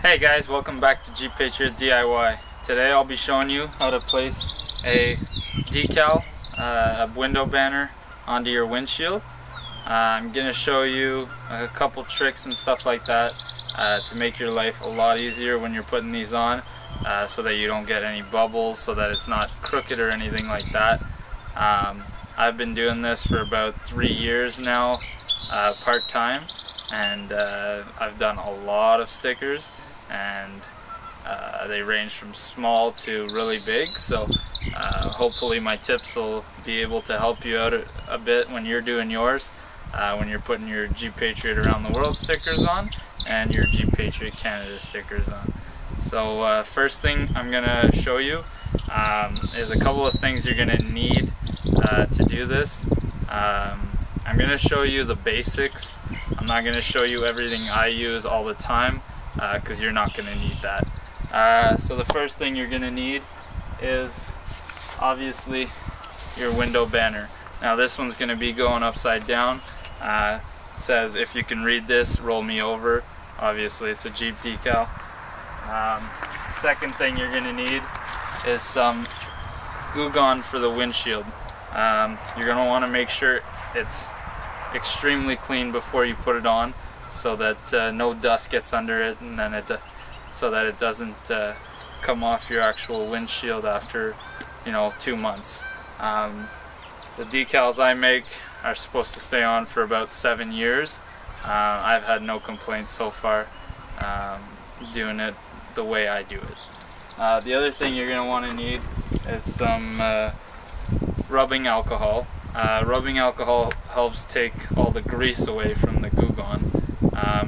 Hey guys, welcome back to Patriot DIY. Today I'll be showing you how to place a decal, a window banner onto your windshield. I'm going to show you a couple tricks and stuff like that to make your life a lot easier when you're putting these on, so that you don't get any bubbles, so that it's not crooked or anything like that. I've been doing this for about 3 years now, part-time, and I've done a lot of stickers, and they range from small to really big, so hopefully my tips will be able to help you out a bit when you're doing yours, when you're putting your Patriot Around the World stickers on and your Patriot Canada stickers on. So first thing I'm going to show you is a couple of things you're going to need to do this. I'm going to show you the basics. I'm not going to show you everything I use all the time, because you're not going to need that. So the first thing you're going to need is obviously your window banner. Now this one's going to be going upside down. It says, if you can read this, roll me over. Obviously it's a Jeep decal. Second thing you're going to need is some glue gun for the windshield. You're going to want to make sure it's extremely clean before you put it on, so that no dust gets under it, and then so that it doesn't come off your actual windshield after 2 months. The decals I make are supposed to stay on for about 7 years. I've had no complaints so far doing it the way I do it. The other thing you're going to want to need is some rubbing alcohol. Rubbing alcohol helps take all the grease away from the Goo Gone,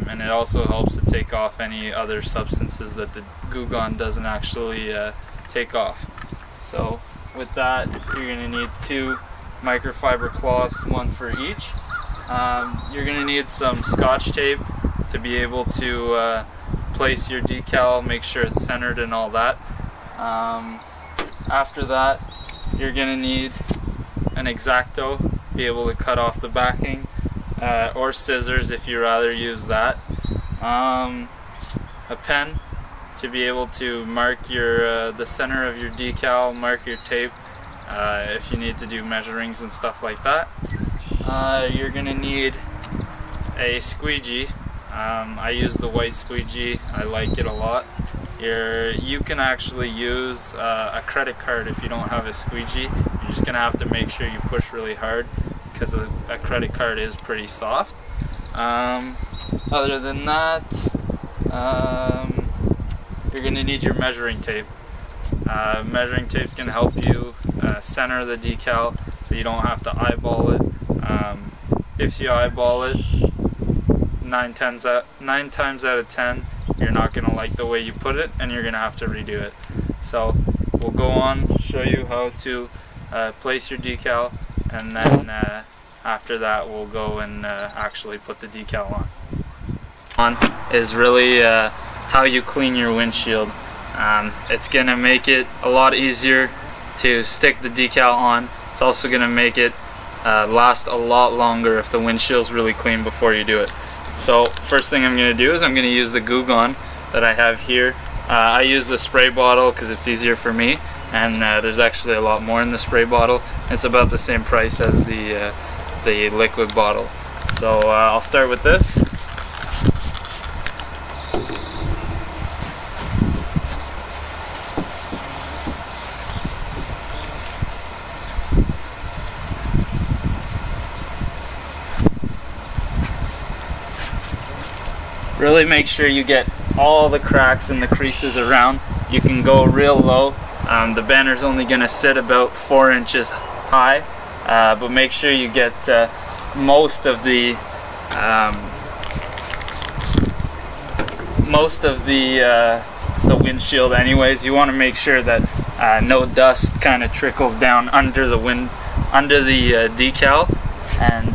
and it also helps to take off any other substances that the Goo Gone doesn't actually take off. So with that, you're going to need 2 microfiber cloths, 1 for each. You're going to need some Scotch tape to be able to place your decal, make sure it's centered and all that. After that, you're going to need an X-Acto, be able to cut off the backing, or scissors if you rather use that. A pen to be able to mark your the center of your decal, mark your tape if you need to do measurings and stuff like that. You're gonna need a squeegee. I use the white squeegee. I like it a lot. You can actually use a credit card if you don't have a squeegee. You're just gonna have to make sure you push really hard, because a credit card is pretty soft. Other than that, you're gonna need your measuring tape. Measuring tape's gonna help you center the decal, so you don't have to eyeball it. If you eyeball it, 9 times out of 10, you're not gonna like the way you put it, and you're gonna have to redo it. So we'll go on, show you how to place your decal, and then after that we'll go and actually put the decal on. Is really how you clean your windshield. It's gonna make it a lot easier to stick the decal on. It's also gonna make it last a lot longer if the windshield's really clean before you do it. So first thing I'm gonna do is I'm gonna use the Goo Gone that I have here. I use the spray bottle because it's easier for me, and there's actually a lot more in the spray bottle. It's about the same price as the liquid bottle. So I'll start with this. Really make sure you get all the cracks and the creases around. You can go real low. The banner's only going to sit about 4 inches high, but make sure you get most of the windshield anyways. You want to make sure that no dust kind of trickles down under the decal, and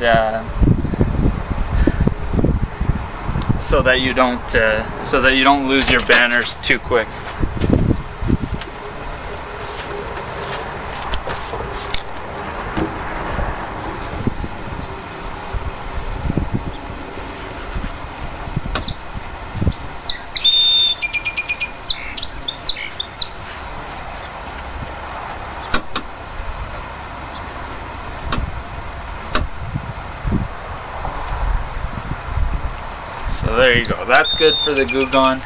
so that you don't lose your banners too quick. So there you go. That's good for the Goo Gone.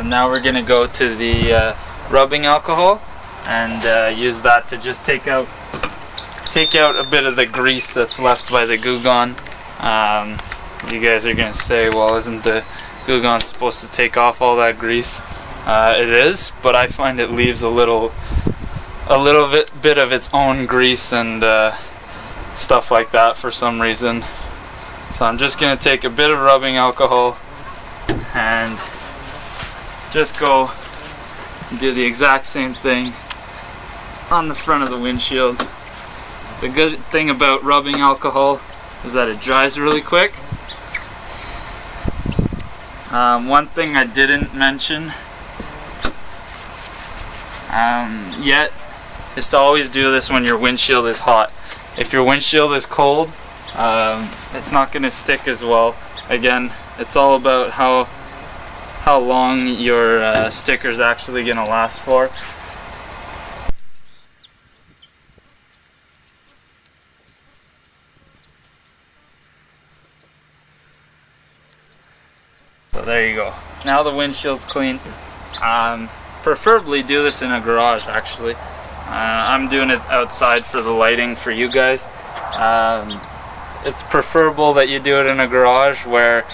Now we're gonna go to the rubbing alcohol and use that to just take out a bit of the grease that's left by the Goo Gone. You guys are gonna say, well, isn't the Goo Gone supposed to take off all that grease? It is, but I find it leaves a little bit of its own grease and stuff like that for some reason. So I'm just gonna take a bit of rubbing alcohol and just go do the exact same thing on the front of the windshield. The good thing about rubbing alcohol is that it dries really quick. One thing I didn't mention yet is to always do this when your windshield is hot. If your windshield is cold, it's not going to stick as well. Again, it's all about how long your sticker is actually going to last for. So there you go. Now the windshield's clean. Preferably do this in a garage, actually. I'm doing it outside for the lighting for you guys. It's preferable that you do it in a garage where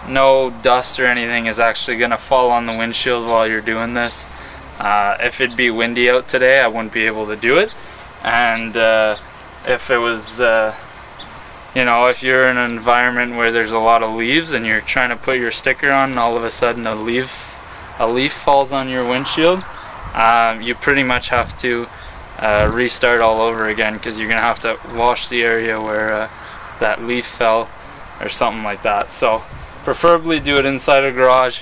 no dust or anything is actually going to fall on the windshield while you're doing this. If it'd be windy out today, I wouldn't be able to do it. And if it was, you know, if you're in an environment where there's a lot of leaves and you're trying to put your sticker on and all of a sudden a leaf falls on your windshield, you pretty much have to restart all over again, because you're going to have to wash the area where that leaf fell or something like that. So preferably do it inside a garage.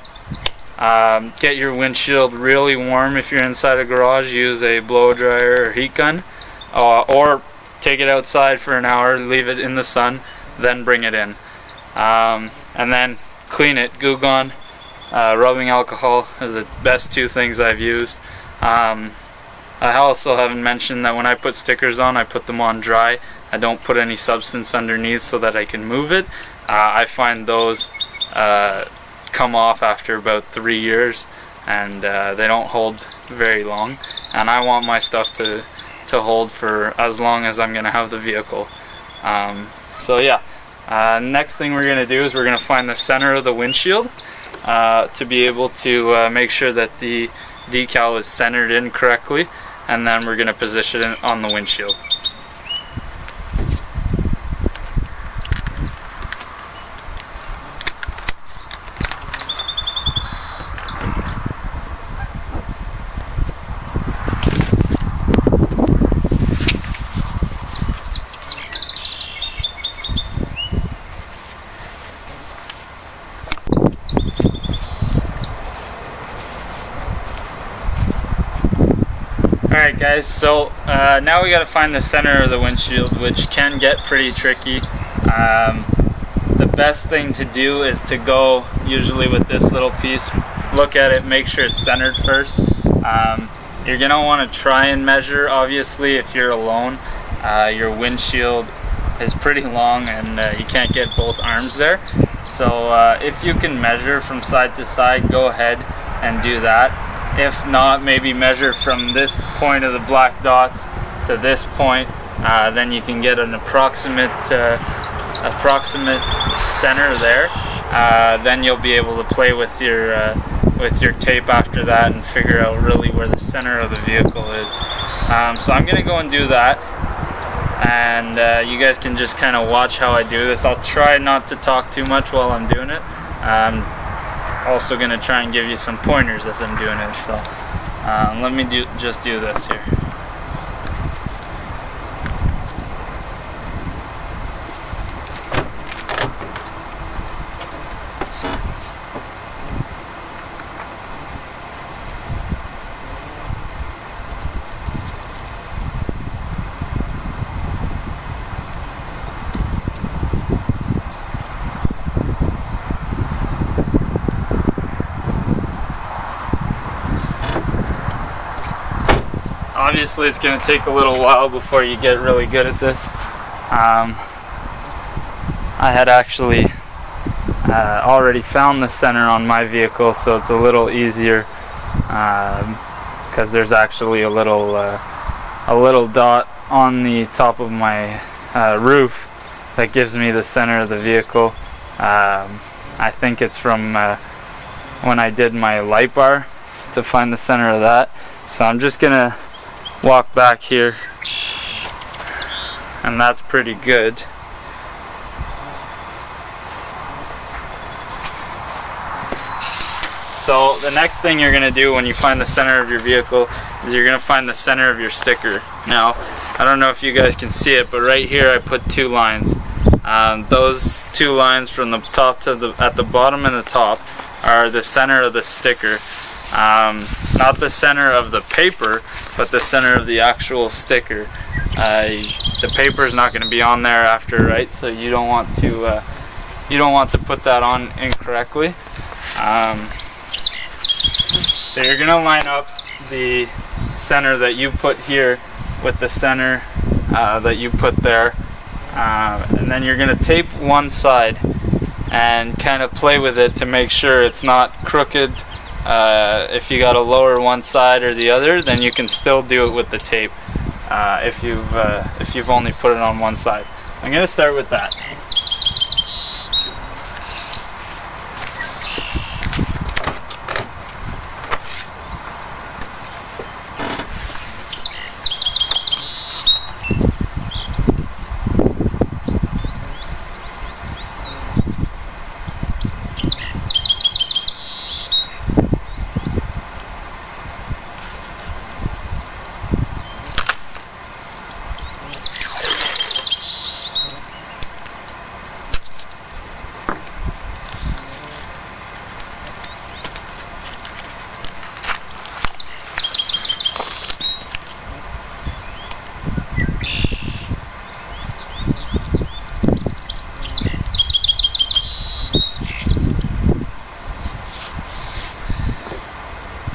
Get your windshield really warm if you're inside a garage. Use a blow dryer or heat gun, or take it outside for an hour, leave it in the sun, then bring it in. And then clean it. Goo Gone, rubbing alcohol are the best two things I've used. I also haven't mentioned that when I put stickers on, I put them on dry. I don't put any substance underneath so that I can move it. I find those come off after about 3 years, and they don't hold very long. And I want my stuff to hold for as long as I'm going to have the vehicle. So yeah, next thing we're going to do is we're going to find the center of the windshield to be able to make sure that the decal is centered in correctly, and then we're going to position it on the windshield. Alright guys, so now we got to find the center of the windshield, which can get pretty tricky. The best thing to do is to go, usually with this little piece, look at it, make sure it's centered first. You're going to want to try and measure. Obviously, if you're alone, your windshield is pretty long and you can't get both arms there. So if you can measure from side to side, go ahead and do that. If not, maybe measure from this point of the black dots to this point, then you can get an approximate center there. Then you'll be able to play with your tape after that and figure out really where the center of the vehicle is. So I'm gonna go and do that, and you guys can just kind of watch how I do this. I'll try not to talk too much while I'm doing it. Also going to try and give you some pointers as I'm doing it. So let me just do this here. Obviously it's going to take a little while before you get really good at this. I had actually already found the center on my vehicle, so it's a little easier because there's actually a little dot on the top of my roof that gives me the center of the vehicle. I think it's from when I did my light bar to find the center of that. So I'm just gonna walk back here, and that's pretty good. So the next thing you're gonna do when you find the center of your vehicle is you're gonna find the center of your sticker. Now, I don't know if you guys can see it, but right here I put 2 lines. Those 2 lines from the top to at the bottom and the top are the center of the sticker. Not the center of the paper, but the center of the actual sticker. The paper is not going to be on there after, right? So you don't want to put that on incorrectly. So you're going to line up the center that you put here with the center that you put there, and then you're going to tape one side and kind of play with it to make sure it's not crooked. If you got to lower one side or the other, then you can still do it with the tape if you've only put it on one side. I'm going to start with that.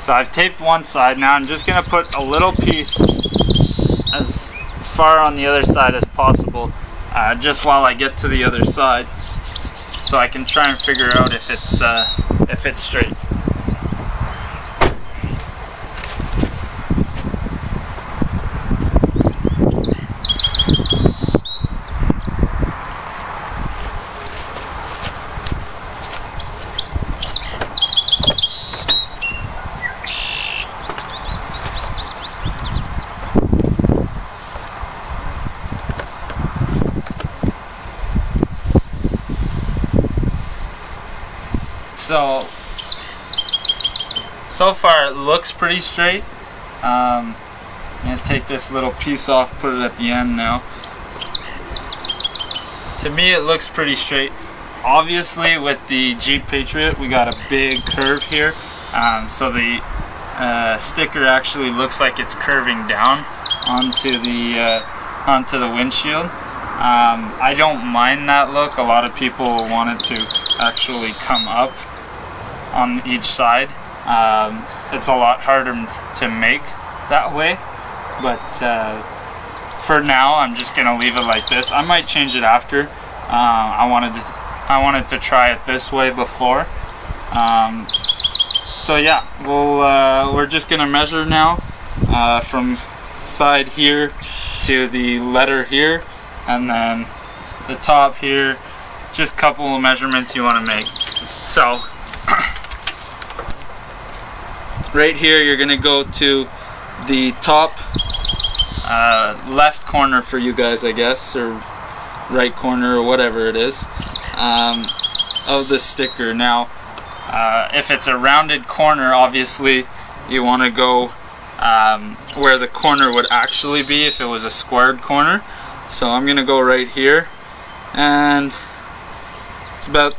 So I've taped one side. Now I'm just going to put a little piece as far on the other side as possible, just while I get to the other side, so I can try and figure out if it's straight. So far it looks pretty straight. I'm going to take this little piece off, put it at the end now. To me it looks pretty straight. Obviously with the Jeep Patriot we got a big curve here, so the sticker actually looks like it's curving down onto the windshield. I don't mind that look. A lot of people want it to actually come up on each side. It's a lot harder to make that way, but for now I'm just gonna leave it like this. I might change it after. I wanted to try it this way before. So yeah, we're just gonna measure now from side here to the letter here, and then the top here. Just a couple of measurements you want to make. So right here you're going to go to the top left corner for you guys, I guess, or right corner or whatever it is, of the sticker. Now if it's a rounded corner, obviously you want to go where the corner would actually be if it was a squared corner. So I'm going to go right here, and it's about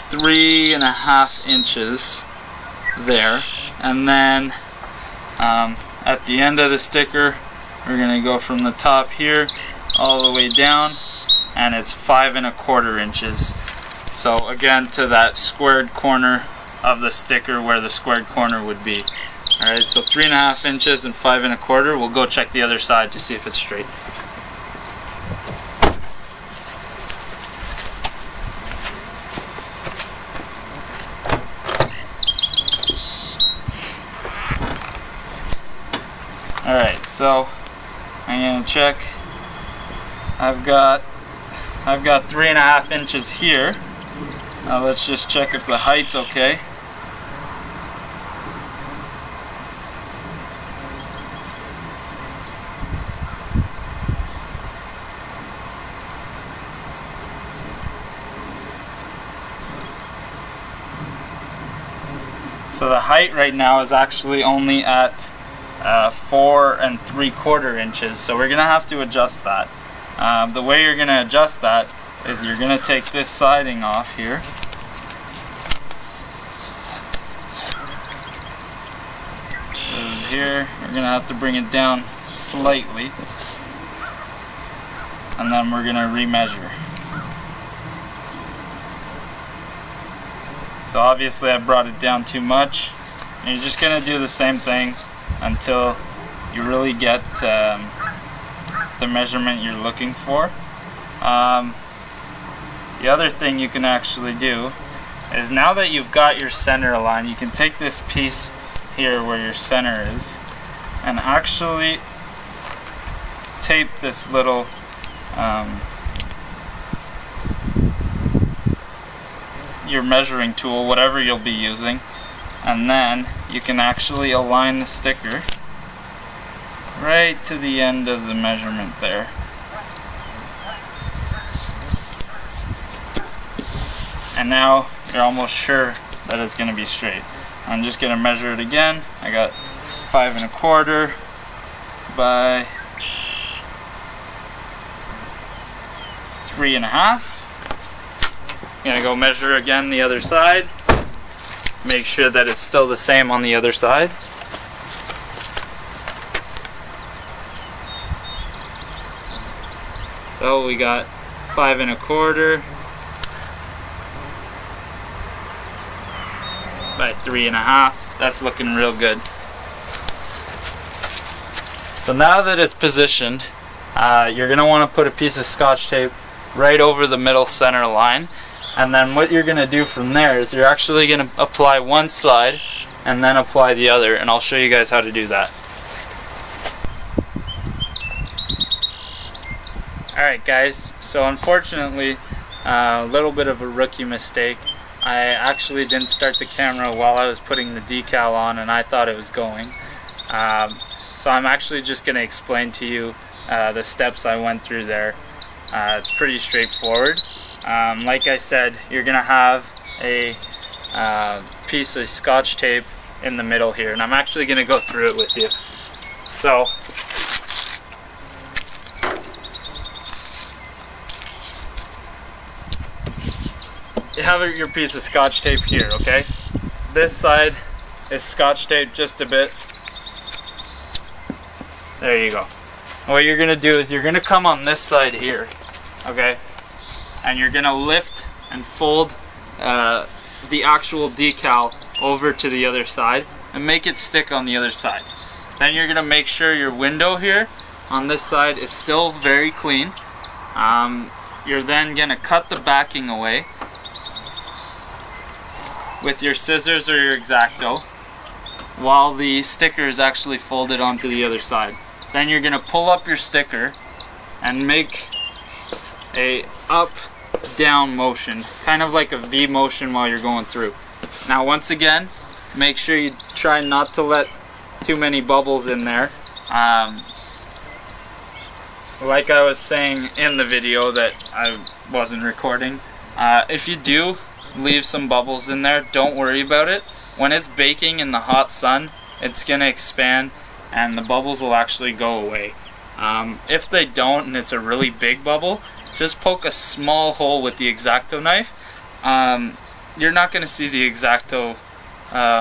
3.5 inches there. And then at the end of the sticker we're going to go from the top here all the way down, and it's 5.25 inches. So again, to that squared corner of the sticker where the squared corner would be. Alright, so 3.5 inches and 5.25. We'll go check the other side to see if it's straight. So I'm gonna check. I've got 3.5 inches here. Now let's just check if the height's okay. So the height right now is actually only at 4 3/4 inches, so we're gonna have to adjust that. The way you're gonna adjust that is you're gonna take this siding off here. Here, you're gonna have to bring it down slightly, and then we're gonna remeasure. So obviously I brought it down too much, and you're just gonna do the same thing until you really get the measurement you're looking for. The other thing you can actually do is, now that you've got your center line, you can take this piece here where your center is and actually tape this little your measuring tool, whatever you'll be using, and then you can actually align the sticker right to the end of the measurement there. And now you're almost sure that it's going to be straight. I'm just going to measure it again. I got 5 1/4 by 3 1/2. I'm gonna go measure again the other side. Make sure that it's still the same on the other side. So we got 5 1/4 by 3 1/2. That's looking real good. So now that it's positioned, you're gonna want to put a piece of Scotch tape right over the middle center line. And then what you're going to do from there is you're actually going to apply one side and then apply the other, and I'll show you guys how to do that. Alright guys, so unfortunately a little bit of a rookie mistake. I actually didn't start the camera while I was putting the decal on, and I thought it was going. So I'm actually just going to explain to you the steps I went through there. It's pretty straightforward. Like I said, you're gonna have a piece of Scotch tape in the middle here, and I'm actually gonna go through it with you. So you have your piece of Scotch tape here, okay? This side is Scotch tape just a bit. There you go. And what you're gonna do is you're gonna come on this side here, okay? And you're gonna lift and fold the actual decal over to the other side and make it stick on the other side. Then you're gonna make sure your window here on this side is still very clean. You're then gonna cut the backing away with your scissors or your X-Acto while the sticker is actually folded onto the other side. Then you're gonna pull up your sticker and make a up down motion, kind of like a V motion while you're going through. Now once again, make sure you try not to let too many bubbles in there. Like I was saying in the video that I wasn't recording, if you do leave some bubbles in there, don't worry about it. When it's baking in the hot sun, it's gonna expand and the bubbles will actually go away. If they don't and it's a really big bubble, just poke a small hole with the X-Acto knife. You're not going to see the X-Acto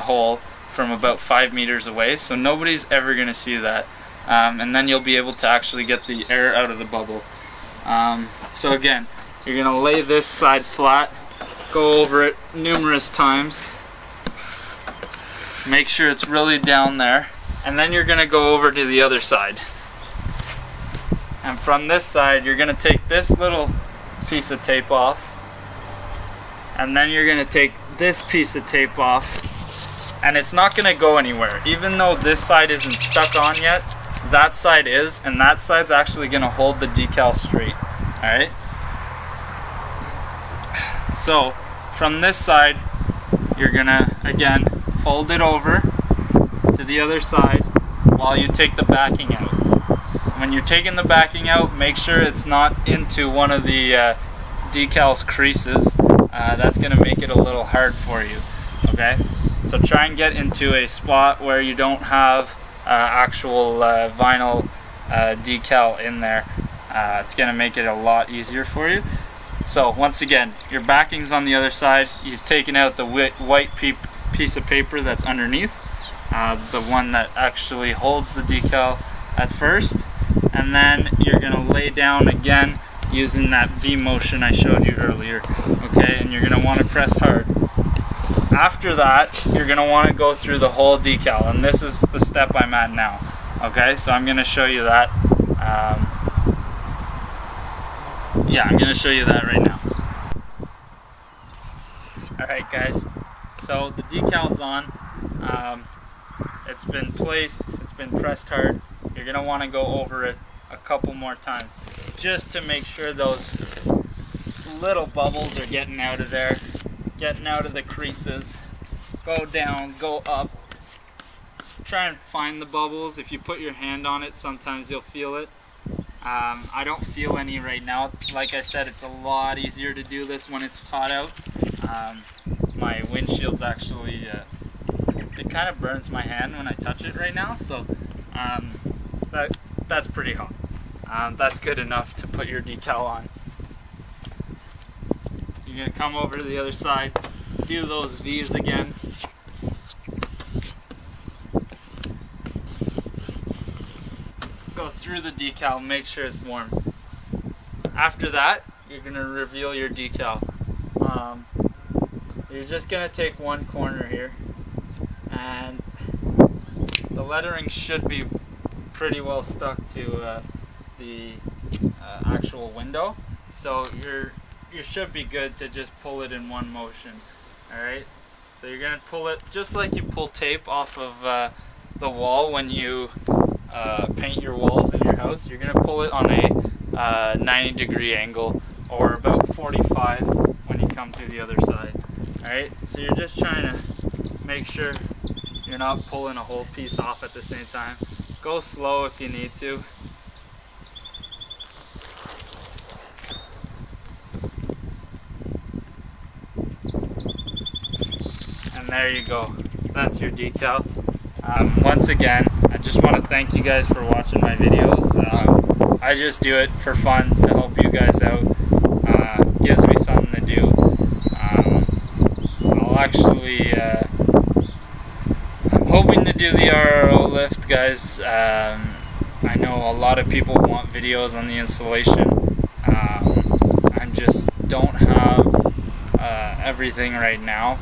hole from about 5 meters away, so nobody's ever going to see that. And then you'll be able to actually get the air out of the bubble. So again, you're going to lay this side flat, go over it numerous times, make sure it's really down there, and then you're going to go over to the other side. And from this side, you're going to take this little piece of tape off, and then you're going to take this piece of tape off, and it's not going to go anywhere. Even though this side isn't stuck on yet, that side is, and that side's actually going to hold the decal straight. Alright? So from this side, you're going to, again, fold it over to the other side while you take the backing out. When you're taking the backing out, make sure it's not into one of the decal's creases. That's going to make it a little hard for you. Okay? So try and get into a spot where you don't have actual vinyl decal in there. It's going to make it a lot easier for you. So once again, your backing's on the other side. You've taken out the white piece of paper that's underneath, the one that actually holds the decal at first, and then you're going to lay down again using that V motion I showed you earlier. Okay, and you're going to want to press hard. After that, you're going to want to go through the whole decal, and this is the step I'm at now. Okay, so I'm going to show you that. Yeah, I'm going to show you that right now. Alright guys, so the decal's on. It's been placed, it's been pressed hard. You're going to want to go over it a couple more times just to make sure those little bubbles are getting out of there, getting out of the creases. Go down, go up. Try and find the bubbles. If you put your hand on it, sometimes you'll feel it. I don't feel any right now. Like I said, it's a lot easier to do this when it's hot out. My windshield's actually, it kind of burns my hand when I touch it right now, so that's pretty hot. That's good enough to put your decal on. You're going to come over to the other side, do those V's again. Go through the decal, make sure it's warm. After that, you're going to reveal your decal. You're just going to take one corner here, and the lettering should be pretty well stuck to the actual window, so you should be good to just pull it in one motion. Alright, so you're going to pull it just like you pull tape off of the wall when you paint your walls in your house. You're going to pull it on a 90-degree angle, or about 45 when you come to the other side. Alright, so you're just trying to make sure you're not pulling a whole piece off at the same time. Go slow if you need to. And there you go. That's your decal. Once again, I just want to thank you guys for watching my videos. I just do it for fun to help you guys out. Gives me something to do. I'll actually, I'm hoping to do the RRO lift, guys. I know a lot of people want videos on the installation. I just don't have everything right now.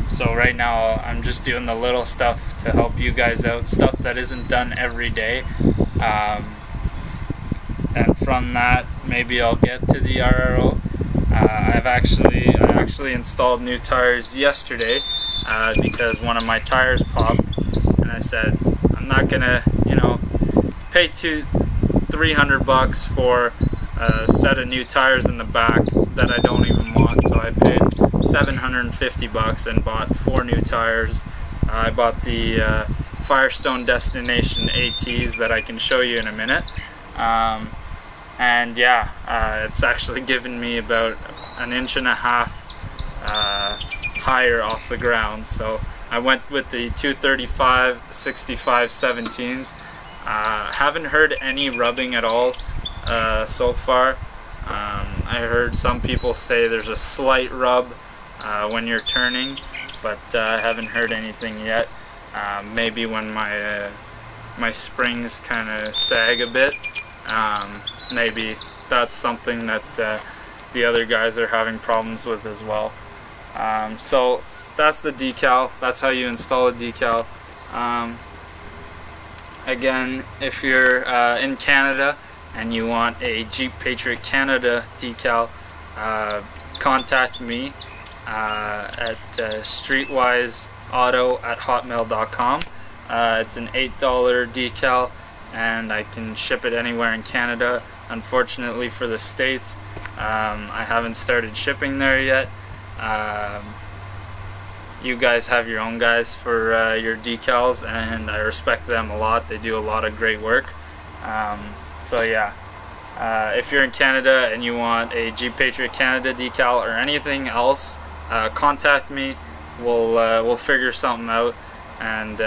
So right now I'm just doing the little stuff to help you guys out, stuff that isn't done every day. And from that, maybe I'll get to the RRO. I actually installed new tires yesterday because one of my tires popped, and I said I'm not gonna, pay $300 for a set of new tires in the back that I don't even want. So I paid $750 and bought 4 new tires. I bought the Firestone Destination ATs that I can show you in a minute. And yeah, it's actually given me about 1.5 inches higher off the ground. So I went with the 235 65 17s. Haven't heard any rubbing at all so far. I heard some people say there's a slight rub when you're turning, but I haven't heard anything yet. Maybe when my springs kind of sag a bit, maybe that's something that the other guys are having problems with as well. So that's the decal. That's how you install a decal. Again, if you're in Canada and you want a Jeep Patriot Canada decal, contact me at streetwiseauto@hotmail.com. It's an $8 decal. and I can ship it anywhere in Canada. Unfortunately for the States, I haven't started shipping there yet. You guys have your own guys for your decals, and I respect them a lot. They do a lot of great work. So yeah, if you're in Canada and you want a Jeep Patriot Canada decal or anything else, contact me. We'll figure something out, and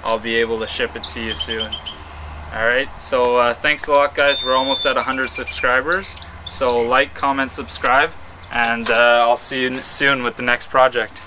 I'll be able to ship it to you soon. Alright, so thanks a lot, guys. We're almost at 100 subscribers. So like, comment, subscribe, and I'll see you soon with the next project.